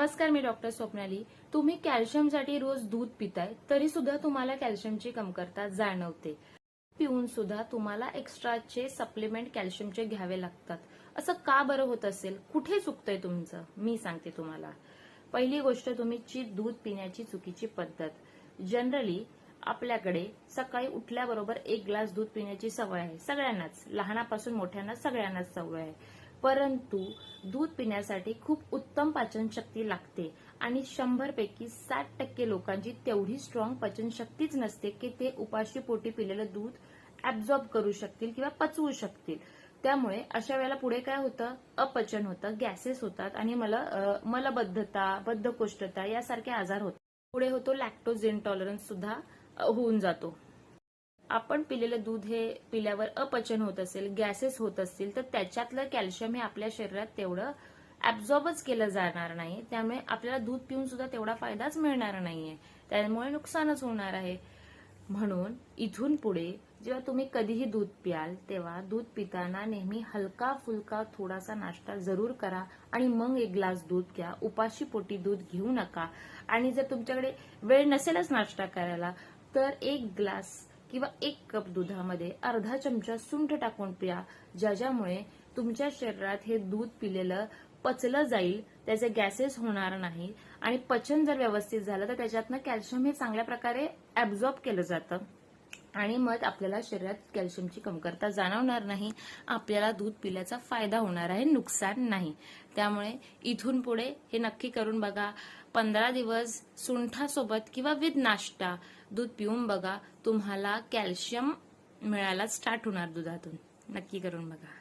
नमस्कार, मी डॉक्टर स्वप्नाली। तुम्ही कॅल्शियमसाठी रोज दूध पिताय तरी सुद्धा तुम्हाला कॅल्शियमची कमतरता जाणवते। पिऊन सुद्धा तुम्हाला एक्स्ट्राचे सप्लिमेंट कॅल्शियमचे घ्यावे लागतात। असं का बरं होत असेल? कुठे चुकतंय तुमचं? मी सांगते तुम्हाला। पहिली गोष्ट, तुमची दूध पिण्याची चुकीची पद्धत। जनरली आपल्याकडे सकाळी उठल्याबरोबर एक ग्लास दूध पिण्याची सवय आहे, सगळ्यांनाच, लहानापासून मोठ्यांना सगळ्यांनाच सवय आहे। परंतु दूध पिण्यासाठी खूप उत्तम पचनशक्ती लागते आणि 100 पैकी 60% लोकांची तेवढी स्ट्रॉंग पचनशक्तीच नसते की ते उपाशी पोटी पिलेलं दूध ऍब्झॉर्ब करू शकतील किंवा पचवू शकतील। त्यामुळे अशा वेळेला पुढे काय होतं? अपचन होतं, गॅसेस होतात आणि मलबद्धता, बद्धकोष्ठता यासारखे आजार होतात। पुढे होतो लॅक्टोज इंटॉलरन्स सुद्धा होऊन जातो। आपण पिलेलं दूध हे पिल्यावर अपचन होत असेल, गॅसेस होत असतील, तर त्याच्यातलं कॅल्शियम हे आपल्या शरीरात तेवढं ऍब्झॉर्बच केलं जाणार नाही। त्यामुळे आपल्याला दूध पिऊन सुद्धा तेवढा फायदाच मिळणार नाहीये, त्यामुळे नुकसानच होणार आहे। म्हणून इथून पुढे जेव्हा तुम्ही कधीही दूध प्याल तेव्हा दूध पिताना नेहमी हलका फुलका थोडासा नाश्ता जरूर करा आणि मग एक ग्लास दूध घ्या। उपाशी पोटी दूध घेऊ नका। आणि जर तुमच्याकडे वेळ नसेलच नाश्ता करायला तर एक ग्लास किंवा 1 कप दुधामध्ये अर्धा चमचा सुंठ टाकून प्या, ज्यामुळे तुमच्या शरीरात हे दूध पिलेलं पचलं जाईल, त्याचे गॅसेस होणार नाही आणि पचन जर व्यवस्थित झालं तर त्याच्यातनं कॅल्शियम हे चांगल्या प्रकारे ऍब्झॉर्ब केलं जातं आणि मग आपल्याला शरीरात कॅल्शियमची कमतरता जाणवणार नाही। आपल्याला दूध पिल्याचा फायदा होणार आहे, नुकसान नाही। त्यामुळे इथून पुढे हे नक्की करून बघा। 15 दिवस सुंठासोबत किंवा विथ नाश्ता दूध पिऊन बघा, तुम्हाला कॅल्शियम मिळायला स्टार्ट होणार दुधातून। नक्की करून बघा।